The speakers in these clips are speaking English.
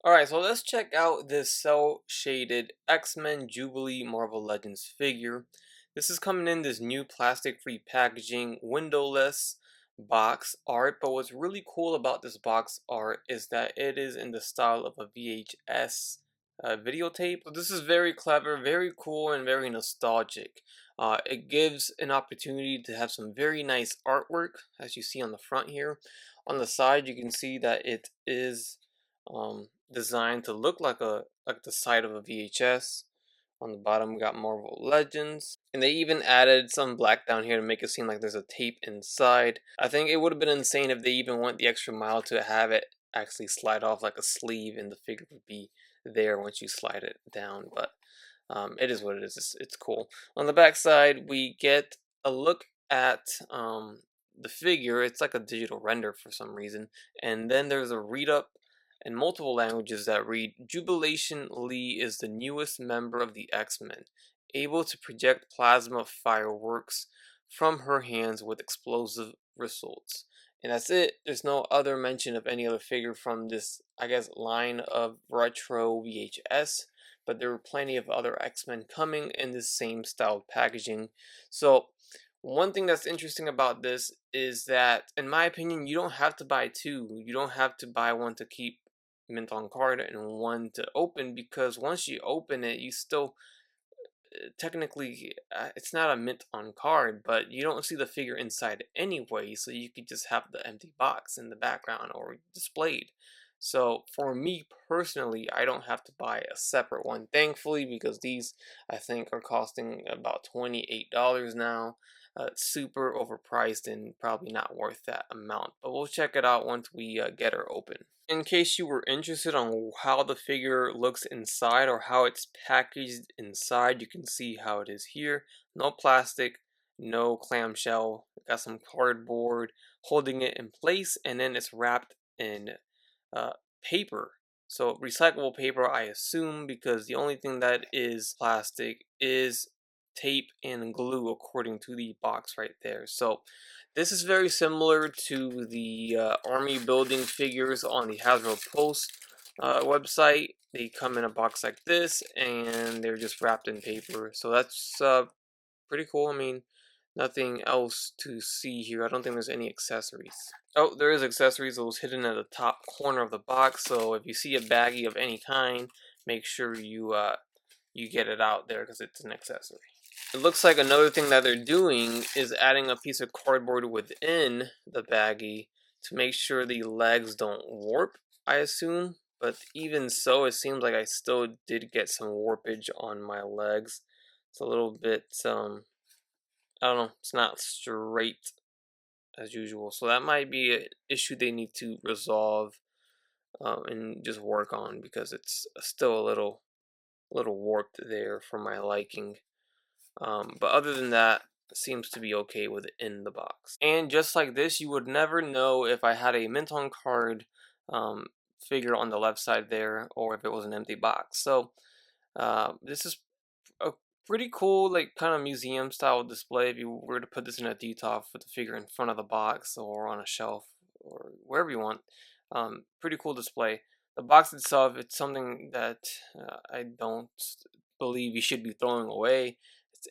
Alright, so let's check out this cell shaded X-Men Jubilee Marvel Legends figure. This is coming in this new plastic free packaging, windowless box art, but what's really cool about this box art is that it is in the style of a VHS videotape. So this is very clever, very cool, and very nostalgic. It gives an opportunity to have some very nice artwork, as you see on the front here. On the side, you can see that it is designed to look like the side of a VHS. On the bottom, we got Marvel Legends, and they even added some black down here to make it seem like there's a tape inside. I think it would have been insane if they even went the extra mile to have it actually slide off like a sleeve, and the figure would be there once you slide it down. But it is what it is. It's cool. On the back side, we get a look at the figure. It's like a digital render for some reason, and then there's a read up in multiple languages that read, Jubilation Lee is the newest member of the X-Men, able to project plasma fireworks from her hands with explosive results. And that's it. There's no other mention of any other figure from this, I guess, line of retro VHS, but there were plenty of other X-Men coming in this same style packaging. So one thing that's interesting about this is that, in my opinion, you don't have to buy two. You don't have to buy one to keep mint on card and one to open, because once you open it, you still technically it's not a mint on card, but you don't see the figure inside anyway, so you could just have the empty box in the background or displayed. So for me personally, I don't have to buy a separate one, thankfully, because these I think are costing about $28 now. Super overpriced and probably not worth that amount, but we'll check it out once we get her open. In case you were interested on how the figure looks inside or how it's packaged inside, you can see how it is here. No plastic, no clamshell. Got some cardboard holding it in place, and then it's wrapped in uh, paper. So recyclable paper, I assume, because the only thing that is plastic is tape and glue, according to the box right there. So this is very similar to the army building figures on the Hasbro Pulse website. They come in a box like this, and they're just wrapped in paper. So that's pretty cool. I mean, nothing else to see here. I don't think there's any accessories. Oh, there is accessories. Those hidden at the top corner of the box. So if you see a baggie of any kind, make sure you get it out there because it's an accessory. It looks like another thing that they're doing is adding a piece of cardboard within the baggie to make sure the legs don't warp, I assume. But even so, it seems like I still did get some warpage on my legs. It's a little bit, I don't know, it's not straight as usual. So that might be an issue they need to resolve and just work on, because it's still a little warped there for my liking. But other than that, it seems to be okay within the box. And just like this, you would never know if I had a mint on card um, figure on the left side there, or if it was an empty box. So this is a pretty cool, like, kind of museum style display. If you were to put this in a detox with the figure in front of the box or on a shelf or wherever you want, pretty cool display. The box itself, it's something that I don't believe you should be throwing away.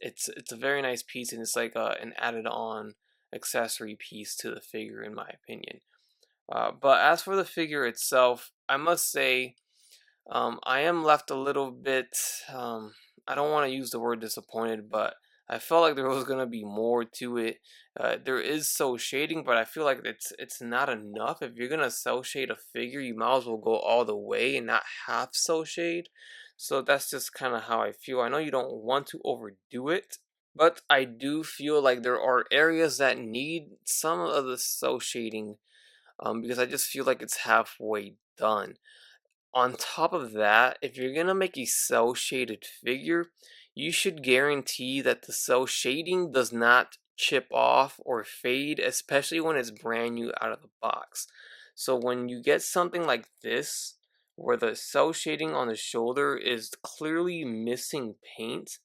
It's a very nice piece, and it's like an added on accessory piece to the figure, in my opinion. But as for the figure itself, I must say I am left a little bit. I don't want to use the word disappointed, but I felt like there was gonna be more to it. There is cel shading, but I feel like it's not enough. If you're gonna cel shade a figure, you might as well go all the way and not half cel shade. So that's just kind of how I feel. I know you don't want to overdo it, but I do feel like there are areas that need some of the cel shading, because I just feel like it's halfway done. On top of that, if you're gonna make a cel shaded figure, you should guarantee that the cel shading does not chip off or fade, especially when it's brand new out of the box. So when you get something like this, where the cel shading on the shoulder is clearly missing paint,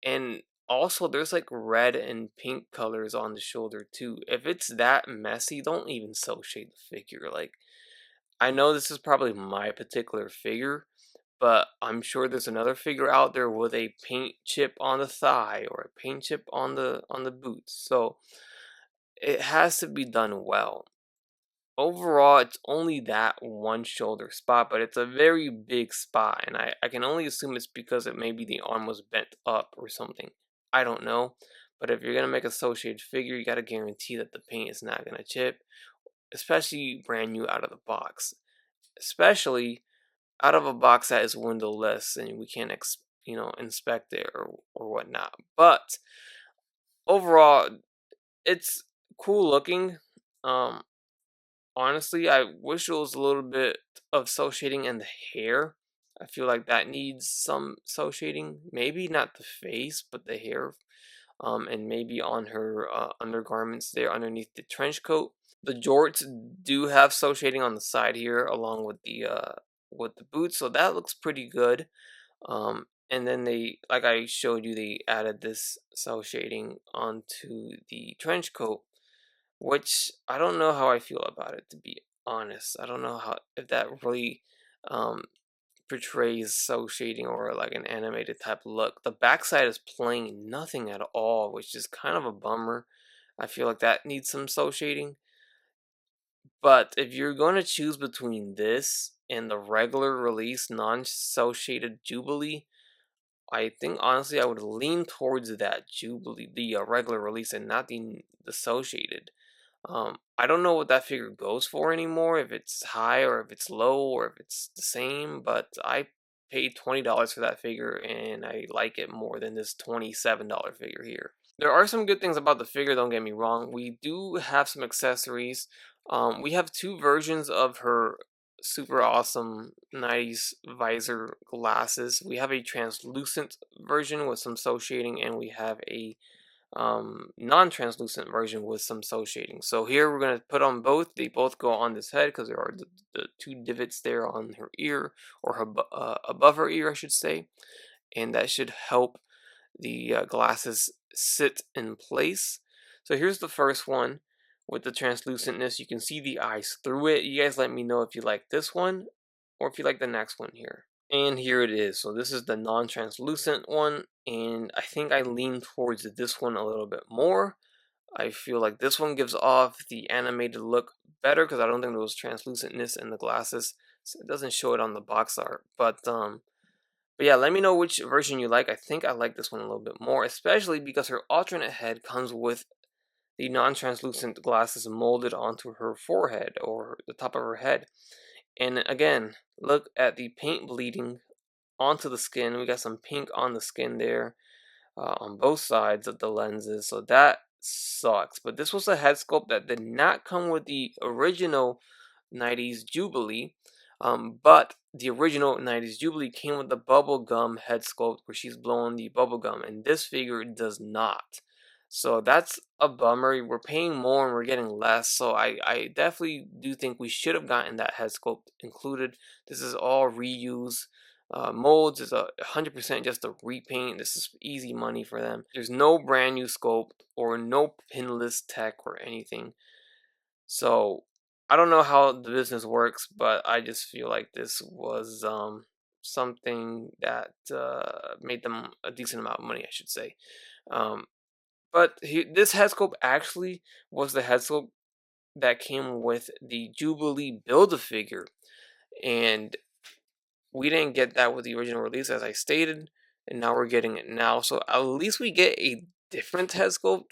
and also there's like red and pink colors on the shoulder too. If it's that messy, don't even cel shade the figure. Like, I know this is probably my particular figure, but I'm sure there's another figure out there with a paint chip on the thigh or a paint chip on the boots. So it has to be done well. Overall, it's only that one shoulder spot, but it's a very big spot, and I can only assume it's because it maybe the arm was bent up or something. I don't know. But if you're gonna make a associated figure, you gotta guarantee that the paint is not gonna chip, especially brand new out of the box. Especially out of a box that is windowless and we can't inspect it or whatnot. But overall, it's cool looking. Um, Honestly, I wish it was a little bit of cel shading in the hair. I feel like that needs some cel shading. Maybe not the face, but the hair. And maybe on her undergarments there underneath the trench coat. The jorts do have cel shading on the side here, along with the boots, so that looks pretty good. And then they, like I showed you, they added this cel shading onto the trench coat, which I don't know how I feel about it, to be honest. I don't know how if that really um, portrays cel shading or like an animated type look. The backside is plain, nothing at all, which is kind of a bummer. I feel like that needs some cel shading. But if you're going to choose between this and the regular release non-cel shaded Jubilee, I think honestly I would lean towards that Jubilee, the regular release, and not the cel shaded. I don't know what that figure goes for anymore, if it's high or if it's low or if it's the same, but I paid $20 for that figure and I like it more than this $27 figure here. There are some good things about the figure, don't get me wrong. We do have some accessories. We have two versions of her super awesome 90's visor glasses. We have a translucent version with some cel shading, and we have a non-translucent version with some cel shading. So here we're going to put on both. They both go on this head because there are the two divots there on her ear, or her above her ear, I should say, and that should help the glasses sit in place. So here's the first one with the translucentness. You can see the eyes through it. You guys let me know if you like this one or if you like the next one here. And here it is. So this is the non-translucent one, and I think I lean towards this one a little bit more. I feel like this one gives off the animated look better because I don't think there was translucentness in the glasses. So it doesn't show it on the box art. But yeah, let me know which version you like. I think I like this one a little bit more, especially because her alternate head comes with the non-translucent glasses molded onto her forehead or the top of her head. And again, look at the paint bleeding onto the skin. We got some pink on the skin there on both sides of the lenses, so that sucks. But this was a head sculpt that did not come with the original 90's Jubilee. But the original 90's Jubilee came with the bubblegum head sculpt where she's blowing the bubblegum, and this figure does not. So that's a bummer. We're paying more and we're getting less. So I definitely do think we should have gotten that head sculpt included. This is all reuse. Molds is 100% just a repaint. This is easy money for them. There's no brand new sculpt or no pinless tech or anything. So I don't know how the business works, but I just feel like this was something that made them a decent amount of money, I should say. Um, this head sculpt actually was the head sculpt that came with the Jubilee Build-A-Figure, and we didn't get that with the original release, as I stated, and now we're getting it now. So at least we get a different head sculpt,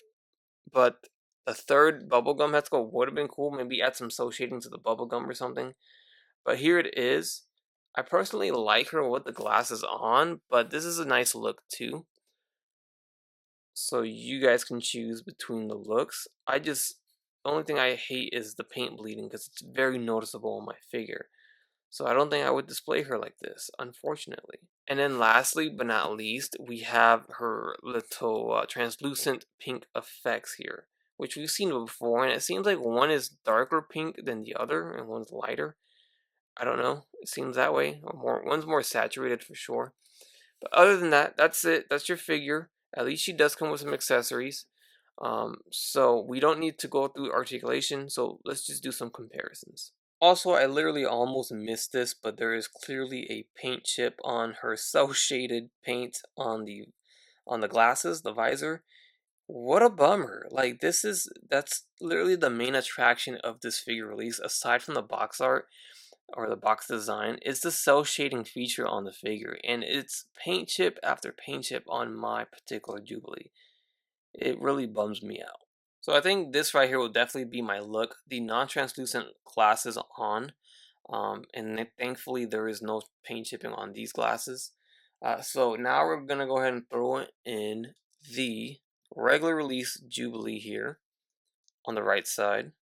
but a third bubblegum head sculpt would have been cool. Maybe add some cel shading to the bubblegum or something. But here it is. I personally like her with the glasses on, but this is a nice look too. So you guys can choose between the looks. The only thing I hate is the paint bleeding because it's very noticeable on my figure. So I don't think I would display her like this, unfortunately. And then lastly, but not least, we have her little translucent pink effects here, which we've seen before, and it seems like one is darker pink than the other, and one's lighter. I don't know. It seems that way. One's more saturated for sure. But other than that, that's it. That's your figure. At least she does come with some accessories. So we don't need to go through articulation. So let's just do some comparisons. Also, I literally almost missed this, but there is clearly a paint chip on her cell shaded paint on the glasses, the visor. What a bummer. Like that's literally the main attraction of this figure release aside from the box art or the box design is the cell shading feature on the figure, and it's paint chip after paint chip on my particular Jubilee. It really bums me out. So I think this right here will definitely be my look. The non-translucent glasses on, thankfully there is no paint chipping on these glasses. So now we're gonna go ahead and throw in the regular release Jubilee here on the right side,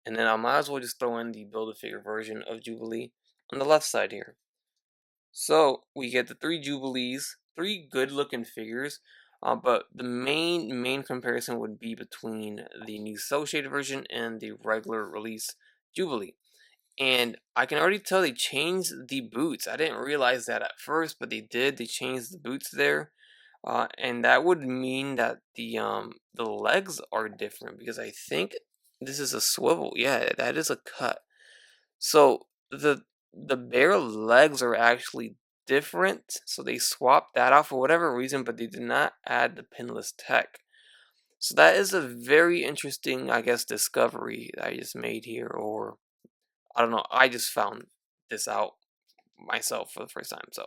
and then I might as well just throw in the Build-A-Figure version of Jubilee on the left side here. So we get the three Jubilees, three good-looking figures, but the main comparison would be between the new cel shaded version and the regular release Jubilee. And I can already tell they changed the boots. I didn't realize that at first, but they did. They changed the boots there, and that would mean that the legs are different because I think this is a swivel. Yeah, that is a cut. So the bare legs are actually different. So they swapped that out for whatever reason, but they did not add the pinless tech. So that is a very interesting, I guess, discovery that I just made here, or I don't know. I just found this out myself for the first time. So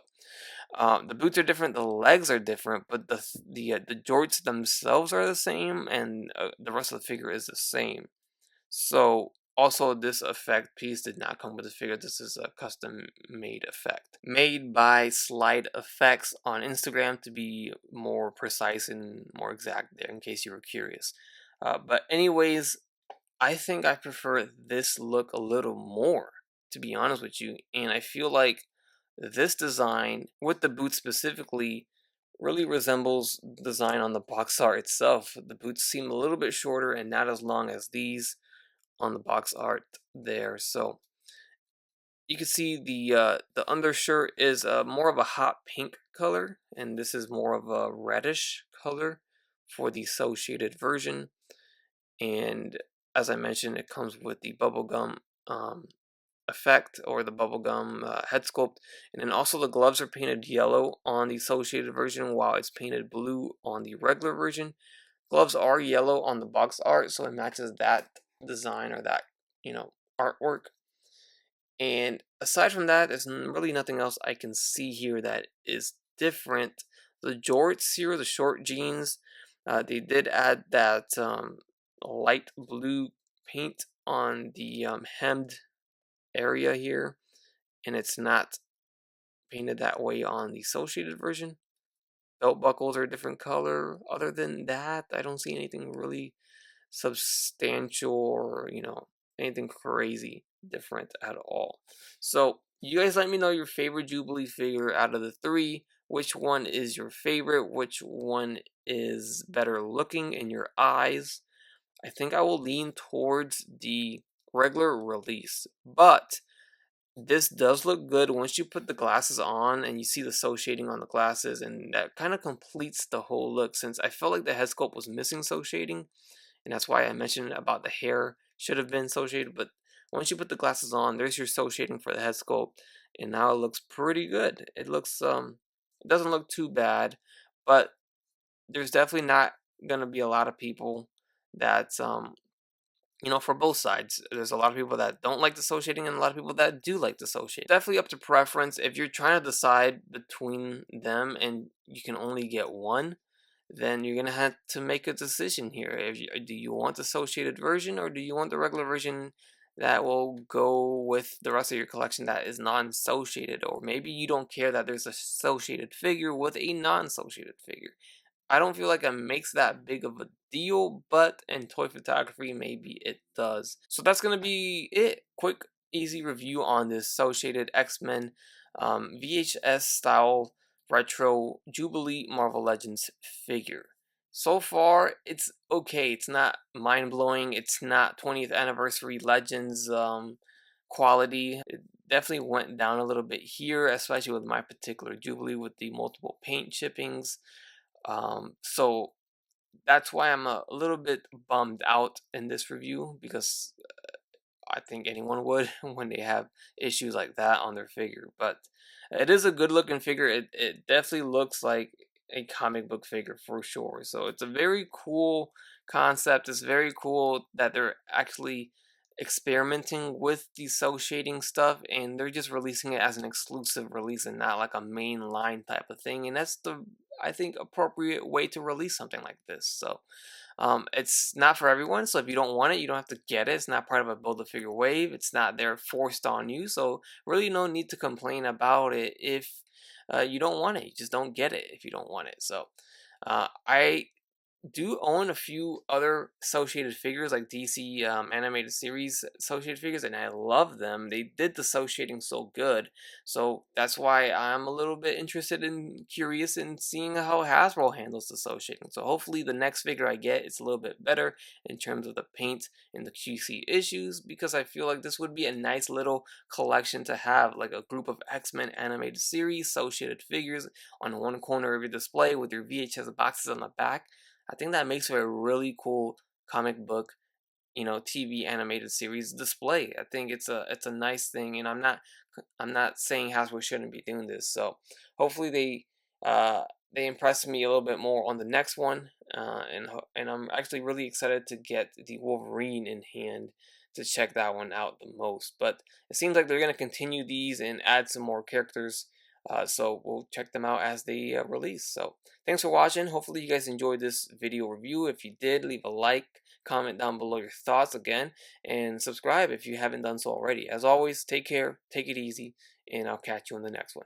the boots are different, the legs are different, but the jorts themselves are the same, and the rest of the figure is the same. So also this effect piece did not come with the figure. This is a custom made effect made by Slide Effects on Instagram, to be more precise and more exact there in case you were curious. But anyways, I think I prefer this look a little more, to be honest with you, and I feel like this design with the boots specifically really resembles the design on the box art itself. The boots seem a little bit shorter and not as long as these on the box art there. So you can see the undershirt is more of a hot pink color, and this is more of a reddish color for the cel shaded version. And as I mentioned, it comes with the bubblegum effect, or the bubblegum head sculpt, and then also the gloves are painted yellow on the cel shaded version while it's painted blue on the regular version. Gloves are yellow on the box art, so it matches that design, or that, artwork. And aside from that, there's really nothing else I can see here that is different. The jorts here, the short jeans, they did add that light blue paint on the hemmed area here, and it's not painted that way on the cel shaded version. Belt buckles are a different color. Other than that, I don't see anything really substantial, or anything crazy different at all. So you guys let me know your favorite Jubilee figure out of the three. Which one is your favorite? Which one is better looking in your eyes? I think I will lean towards the regular release, but this does look good once you put the glasses on and you see the cel shading on the glasses, and that kind of completes the whole look, since I felt like the head sculpt was missing cel shading, and that's why I mentioned about the hair should have been cel shaded. But once you put the glasses on, there's your cel shading for the head sculpt, and now it looks pretty good. It looks it doesn't look too bad, but there's definitely not gonna be a lot of people that for both sides. There's a lot of people that don't like dissociating and a lot of people that do like dissociating. Definitely up to preference. If you're trying to decide between them and you can only get one, then you're gonna have to make a decision here. Do you want the associated version, or do you want the regular version that will go with the rest of your collection that is non-associated? Or maybe you don't care that there's a associated figure with a non-associated figure. I don't feel like it makes that big of a deal, but in toy photography, maybe it does. So that's going to be it. Quick, easy review on this cel shaded X-Men VHS style retro Jubilee Marvel Legends figure. So far, it's okay. It's not mind blowing. It's not 20th anniversary Legends quality. It definitely went down a little bit here, especially with my particular Jubilee with the multiple paint chippings. So that's why I'm a little bit bummed out in this review, because I think anyone would when they have issues like that on their figure. But it is a good looking figure. It definitely looks like a comic book figure for sure. So it's a very cool concept. It's very cool that they're actually experimenting with the cell shading stuff, and they're just releasing it as an exclusive release and not like a main line type of thing. And that's the, I think, appropriate way to release something like this. So it's not for everyone, so if you don't want it, you don't have to get it. It's not part of a build a figure wave. It's not there forced on you. So really, no need to complain about it if you don't want it. You just don't get it if you don't want it. So I do own a few other associated figures like DC animated series associated figures, and I love them. They did the associating so good, so that's why I'm a little bit interested and curious in seeing how Hasbro handles the associating. So hopefully the next figure I get is a little bit better in terms of the paint and the QC issues, because I feel like this would be a nice little collection to have, like a group of X-Men animated series associated figures on one corner of your display with your VHS boxes on the back. I think that makes for a really cool comic book, TV animated series display. I think it's a nice thing, and I'm not saying Hasbro shouldn't be doing this. So hopefully they impress me a little bit more on the next one, and I'm actually really excited to get the Wolverine in hand to check that one out the most. But it seems like they're gonna continue these and add some more characters. So we'll check them out as they release. So thanks for watching. Hopefully you guys enjoyed this video review. If you did, leave a like, comment down below your thoughts again, and subscribe if you haven't done so already. As always, take care, take it easy, and I'll catch you on the next one.